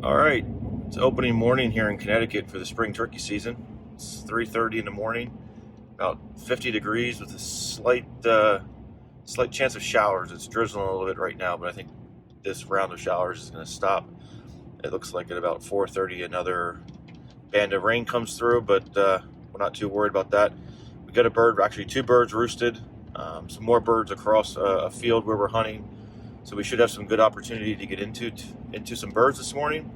All right, it's opening morning here in Connecticut for the spring turkey season. It's 3:30 in the morning, about 50 degrees with a slight chance of showers. It's drizzling a little bit right now, but I think this round of showers is going to stop. It looks like at about 4:30 another band of rain comes through, but we're not too worried about that. We got a bird, actually two birds roosted, some more birds across a field where we're hunting. So we should have some good opportunity to get into some birds this morning.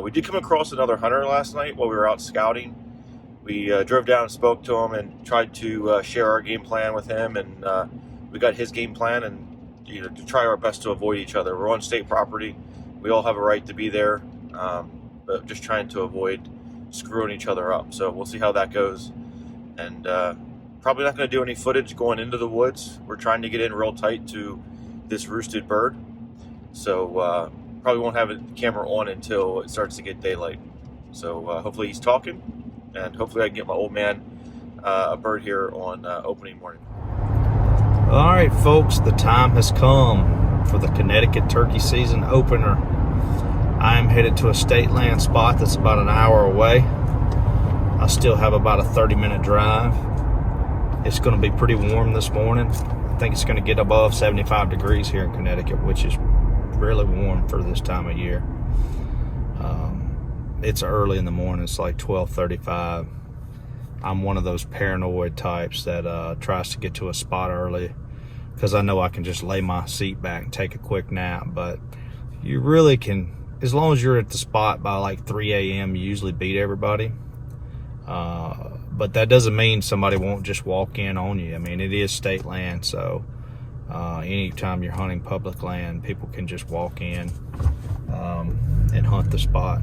We did come across another hunter last night while we were out scouting. We drove down and spoke to him and tried to share our game plan with him, and we got his game plan, and to try our best to avoid each other. We're on state property. We all have a right to be there, but just trying to avoid screwing each other up. So we'll see how that goes. And probably not going to do any footage going into the woods. We're trying to get in real tight to this roosted bird, so probably won't have the camera on until it starts to get daylight. So hopefully he's talking, and hopefully I can get my old man a bird here on opening morning. All right, folks, the time has come for the Connecticut turkey season opener. I am headed to a state land spot that's about an hour away. I still have about a 30-minute drive. It's going to be pretty warm this morning. I think it's going to get above 75 degrees here in Connecticut, which is really warm for this time of year. It's early in the morning. It's like 12:35. I'm one of those paranoid types that tries to get to a spot early because I know I can just lay my seat back and take a quick nap. But you really can, as long as you're at the spot by like 3 a.m., you usually beat everybody. But that doesn't mean somebody won't just walk in on you. I mean, it is state land, so anytime you're hunting public land, people can just walk in and hunt the spot.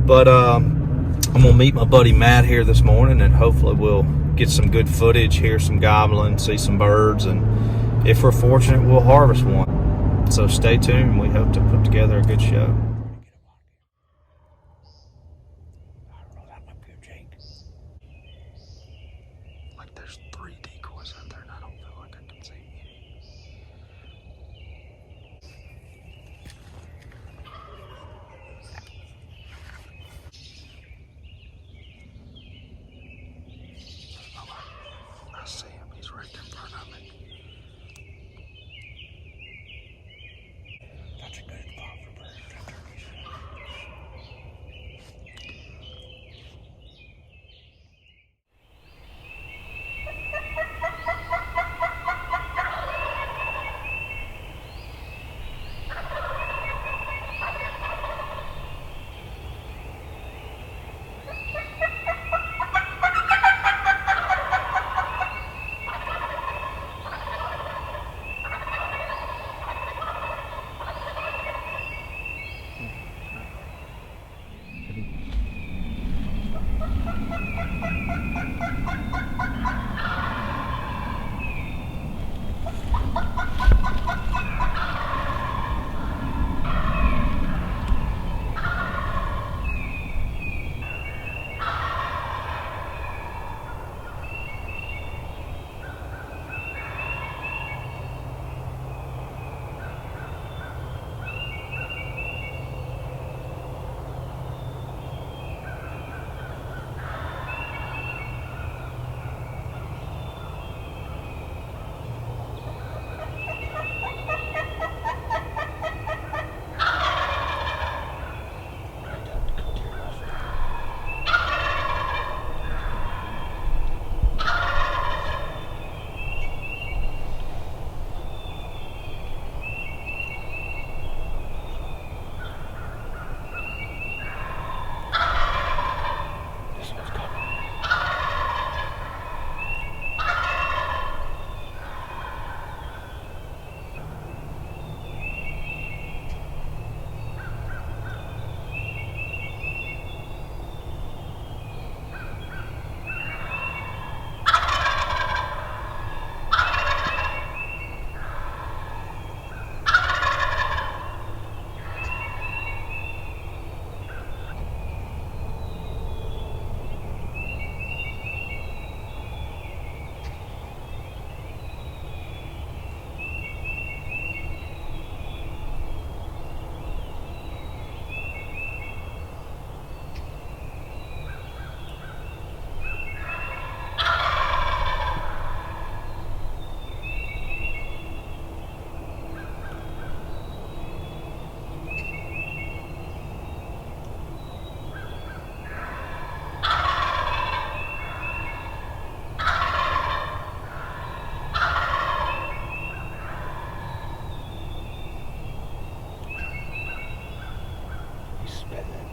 But I'm gonna meet my buddy Matt here this morning, and hopefully we'll get some good footage, hear some gobbling, see some birds, and if we're fortunate, we'll harvest one. So stay tuned. We hope to put together a good show. There's 3 decoys out there, and I don't feel like I can see any. I see him. He's right in front of me. That's a good spot for birds.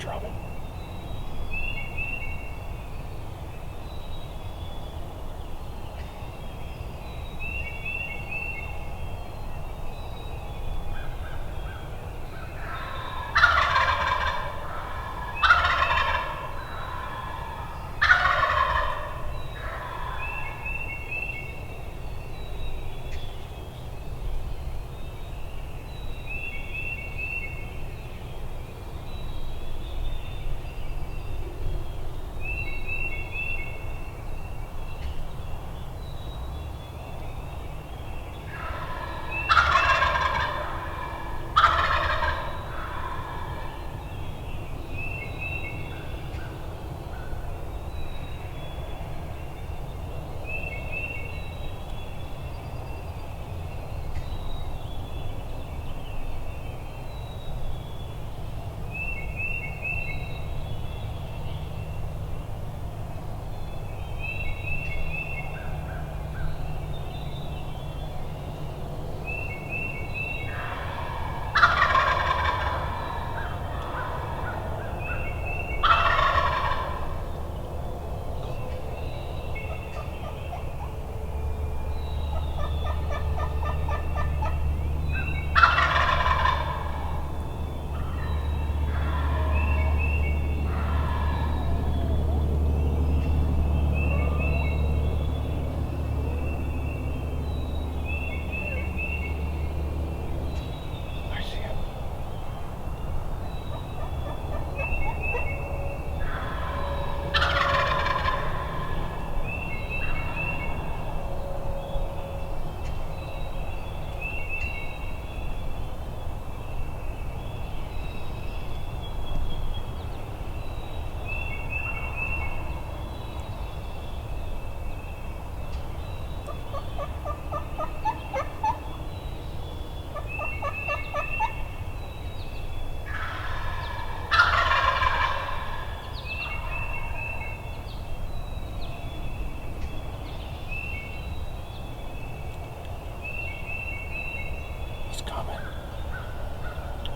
drumming.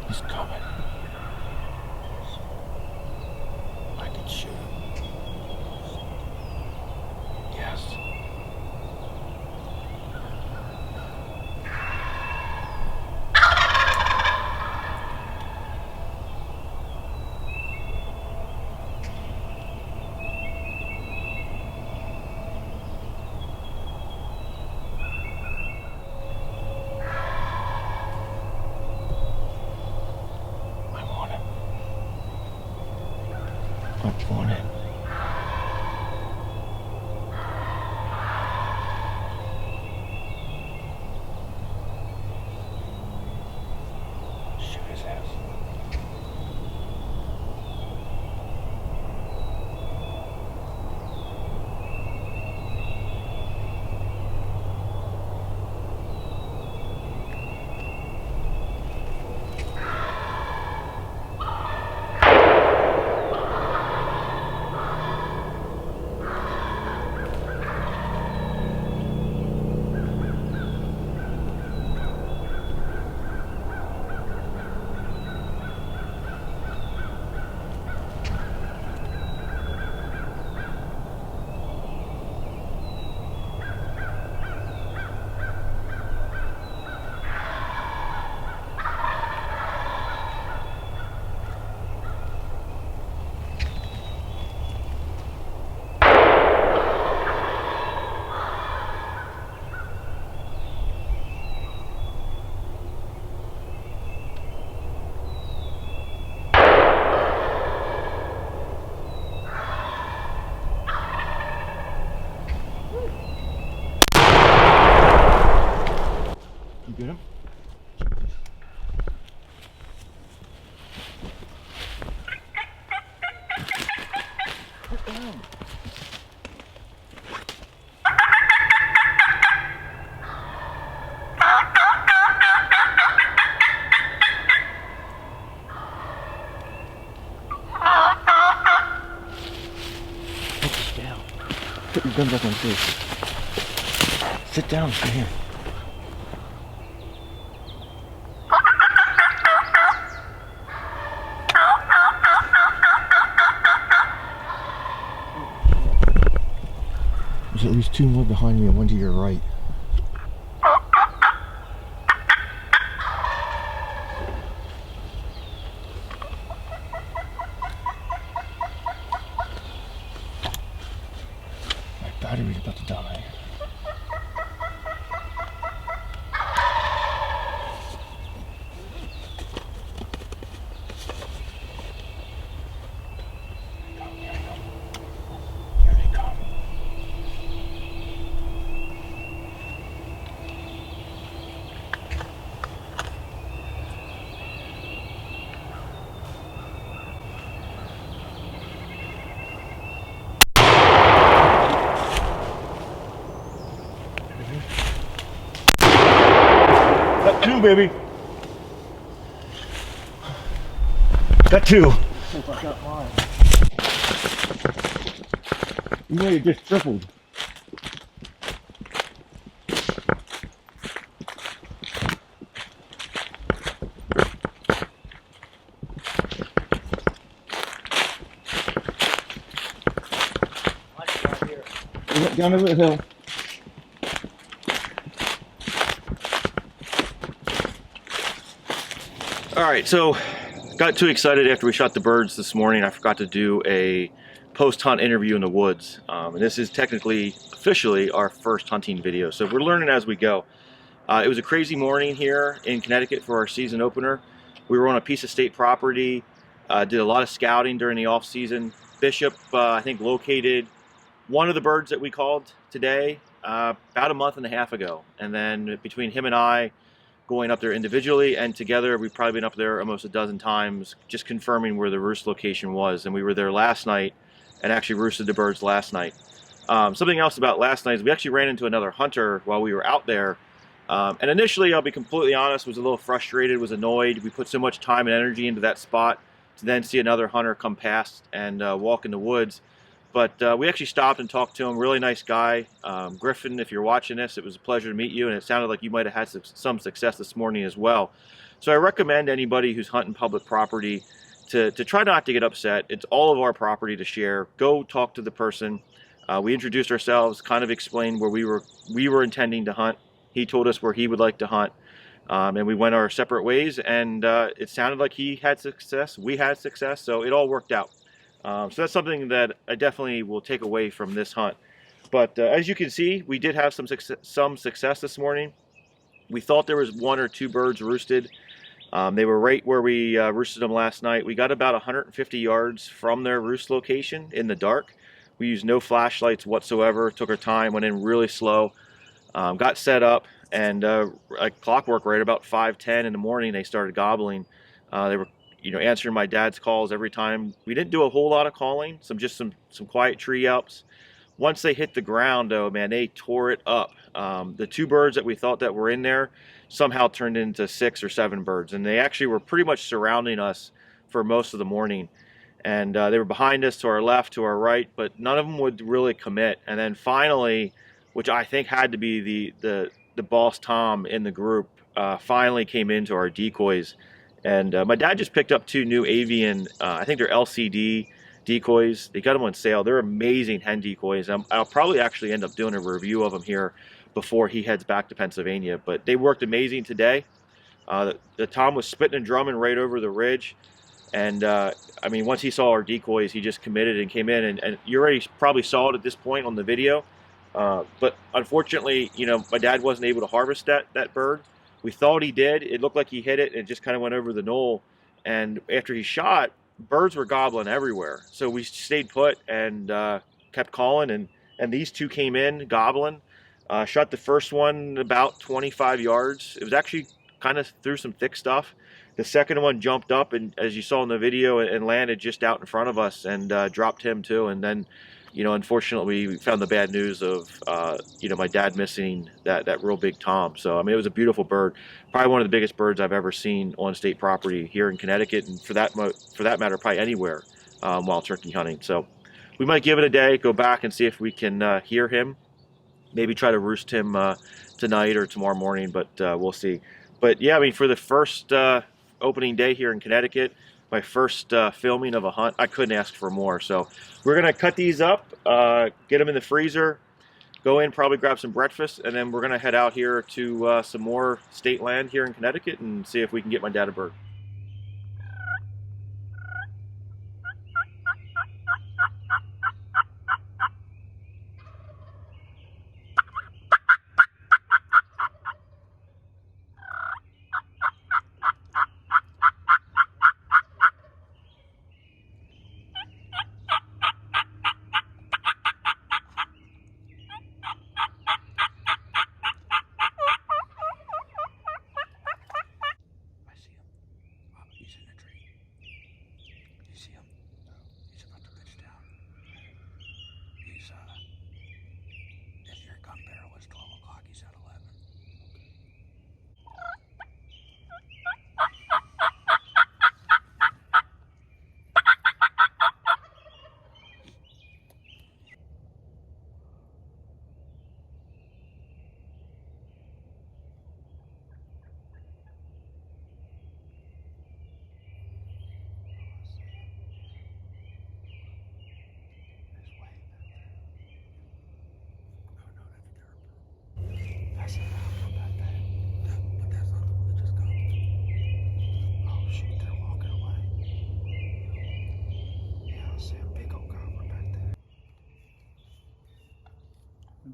He's coming. I can shoot him. Yes. I want it. Shoot his ass. You get him? Put down. Put this down. Put your gun back on safe. Sit down, sit here. Two more behind me and one to your right. My battery's about to die. Got two, baby. Got two. I got mine. You know you just tripled. We went down over the hill. All right, so got too excited after we shot the birds this morning. I forgot to do a post-hunt interview in the woods. And this is technically, officially, our first hunting video. So we're learning as we go. It was a crazy morning here in Connecticut for our season opener. We were on a piece of state property, did a lot of scouting during the off season. Bishop, I think, located one of the birds that we called today about a month and a half ago. And then between him and I, going up there individually and together, we've probably been up there almost a dozen times, just confirming where the roost location was. And we were there last night and actually roosted the birds last night. Something else about last night is we actually ran into another hunter while we were out there. And initially, I'll be completely honest, was a little frustrated, was annoyed. We put so much time and energy into that spot to then see another hunter come past and walk in the woods. But we actually stopped and talked to him. Really nice guy. Griffin, if you're watching this, it was a pleasure to meet you, and it sounded like you might have had some success this morning as well. So I recommend anybody who's hunting public property to try not to get upset. It's all of our property to share. Go talk to the person. We introduced ourselves, kind of explained where we were intending to hunt. He told us where he would like to hunt, and we went our separate ways, and it sounded like he had success, we had success, so it all worked out. So that's something that I definitely will take away from this hunt. But as you can see, we did have some success this morning. We thought there was one or two birds roosted. They were right where we roosted them last night. We got about 150 yards from their roost location in the dark. We used no flashlights whatsoever, took our time, went in really slow, got set up, and like clockwork, right about 5:10 in the morning, they started gobbling. They were answering my dad's calls every time. We didn't do a whole lot of calling, just some quiet tree ups. Once they hit the ground, though, man, they tore it up. The two birds that we thought that were in there somehow turned into 6 or 7 birds, and they actually were pretty much surrounding us for most of the morning. And they were behind us, to our left, to our right, but none of them would really commit. And then finally, which I think had to be the boss Tom in the group, finally came into our decoys. And my dad just picked up 2 new avian, I think they're LCD decoys. They got them on sale. They're amazing hen decoys. I'll probably actually end up doing a review of them here before he heads back to Pennsylvania. But they worked amazing today. The Tom was spitting and drumming right over the ridge. And I mean, once he saw our decoys, he just committed and came in. And you already probably saw it at this point on the video. But unfortunately, my dad wasn't able to harvest that bird. We thought he did. It looked like he hit it and it just kind of went over the knoll. And after he shot, birds were gobbling everywhere. So we stayed put and kept calling. And these 2 came in gobbling. Shot the first one about 25 yards. It was actually kind of through some thick stuff. The second one jumped up, and as you saw in the video, and landed just out in front of us and dropped him too. And then, unfortunately, we found the bad news of, my dad missing that real big Tom. So, I mean, it was a beautiful bird. Probably one of the biggest birds I've ever seen on state property here in Connecticut, and for that matter, probably anywhere while turkey hunting. So we might give it a day, go back and see if we can hear him. Maybe try to roost him tonight or tomorrow morning, but we'll see. But yeah, I mean, for the first opening day here in Connecticut, my first filming of a hunt, I couldn't ask for more. So we're gonna cut these up, get them in the freezer, go in, probably grab some breakfast, and then we're gonna head out here to some more state land here in Connecticut and see if we can get my dad a bird.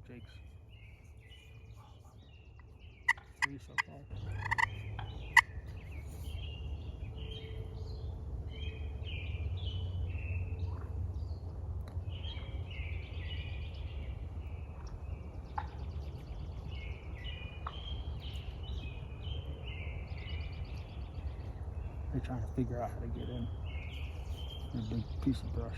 Jake's 3 so far. They're trying to figure out how to get in. A big piece of brush.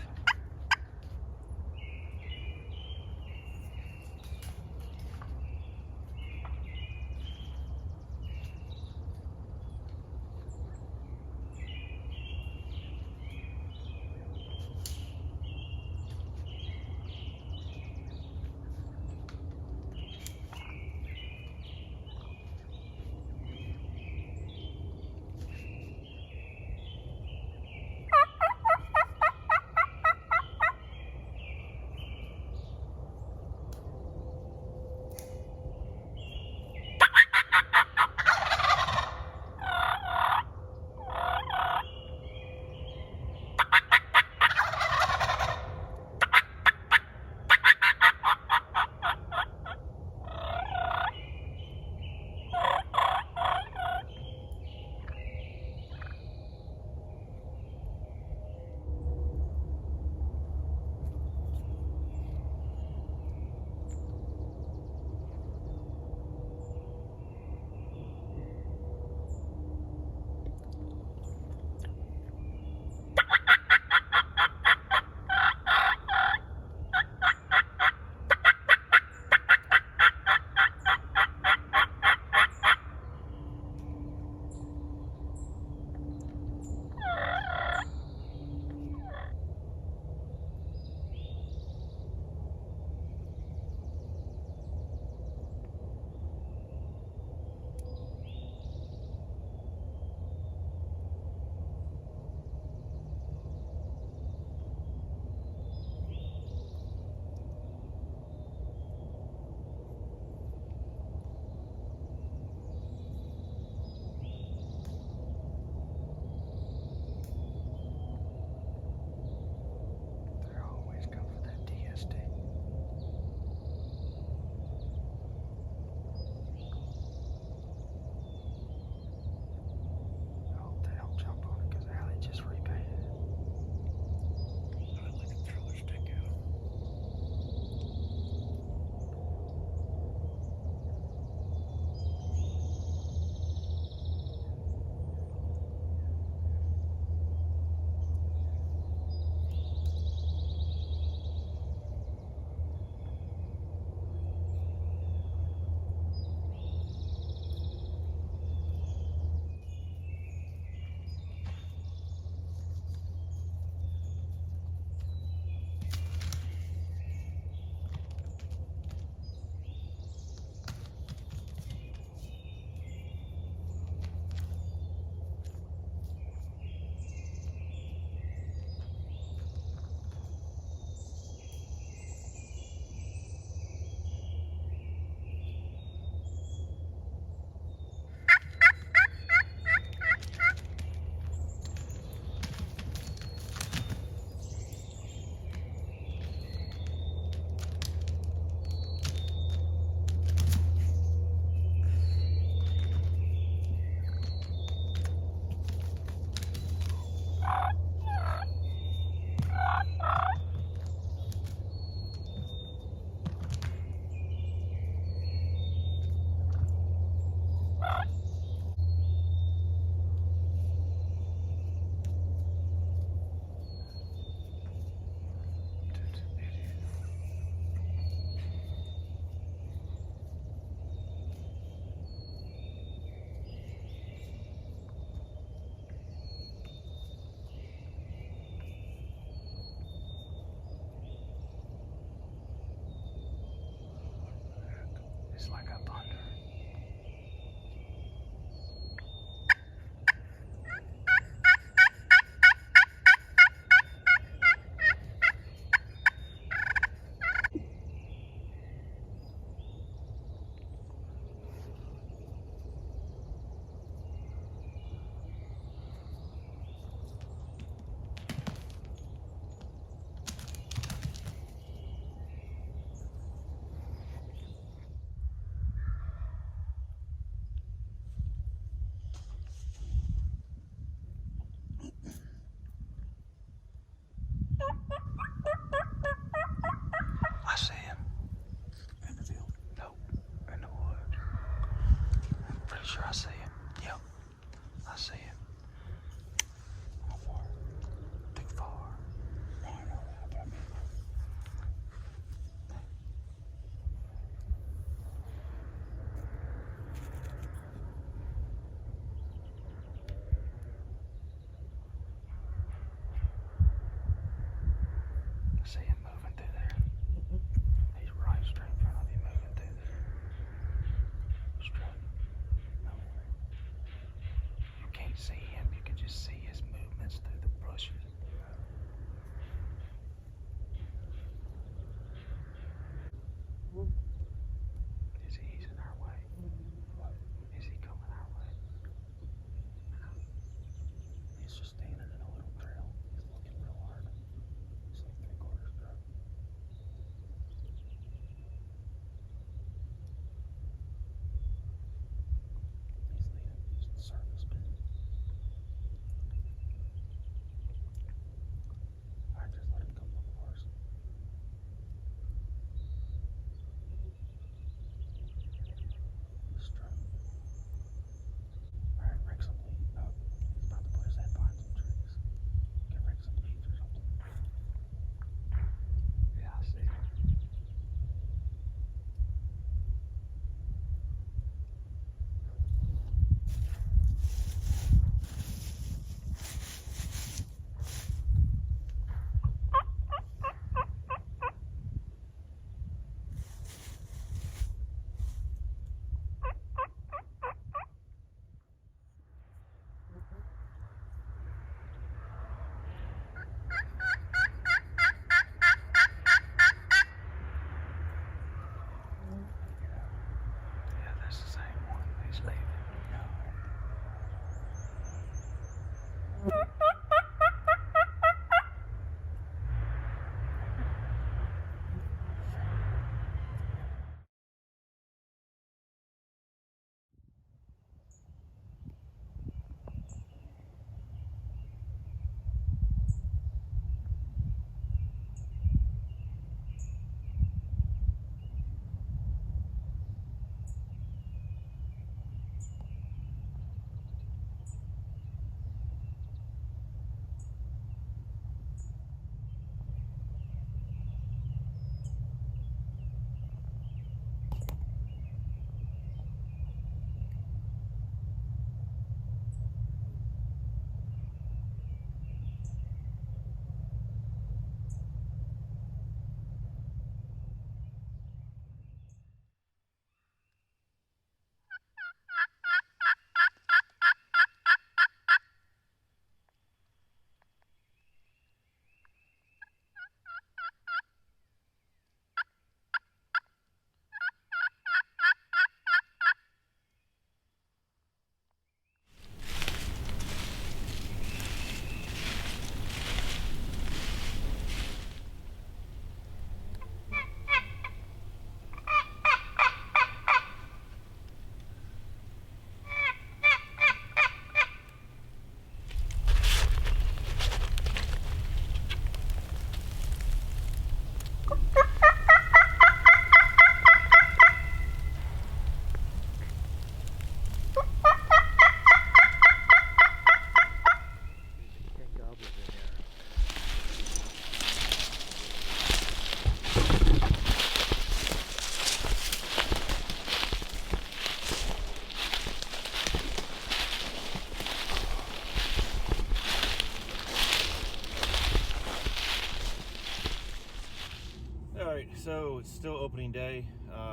it's still opening day.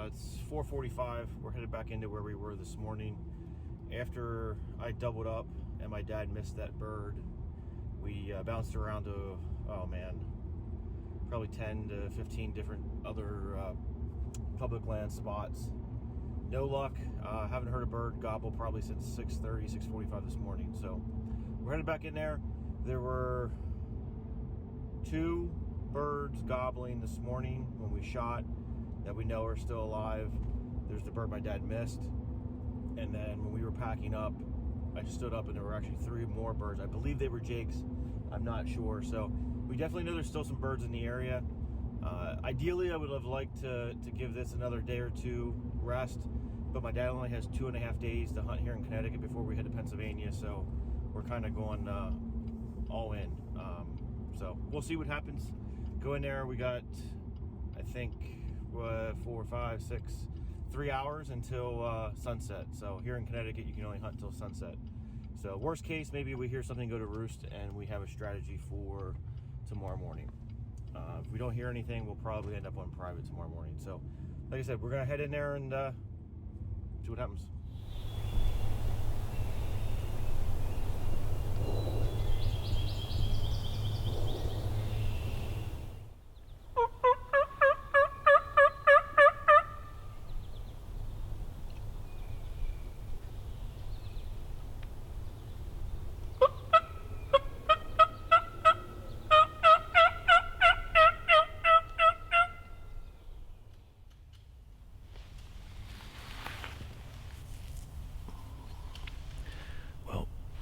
It's 4:45. We're headed back into where we were this morning. After I doubled up and my dad missed that bird, we bounced around to, oh man, probably 10 to 15 different other public land spots. No luck. Haven't heard a bird gobble probably since 6:30, 6:45 this morning. So we're headed back in there. There were 2 birds gobbling this morning when we shot that we know are still alive. There's the bird my dad missed. And then when we were packing up, I stood up and there were actually 3 more birds. I believe they were jakes. I'm not sure. So we definitely know there's still some birds in the area. Ideally, I would have liked to give this another day or 2 rest, but my dad only has 2.5 days to hunt here in Connecticut before we head to Pennsylvania, so we're kind of going all in. So we'll see what happens. Go in there. We got, I think, 4, 5, 6, 3 hours until sunset. So here in Connecticut, you can only hunt until sunset. So worst case, maybe we hear something go to roost and we have a strategy for tomorrow morning. If we don't hear anything, we'll probably end up on private tomorrow morning. So like I said, we're gonna head in there and see what happens.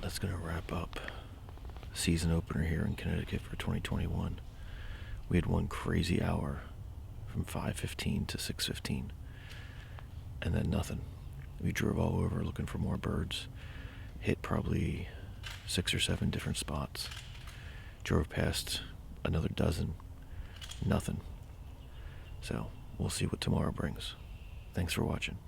That's going to wrap up season opener here in Connecticut for 2021. We had one crazy hour from 5:15 to 6:15, and then nothing. We drove all over looking for more birds, hit probably 6 or 7 different spots, drove past another dozen, nothing. So we'll see what tomorrow brings. Thanks for watching.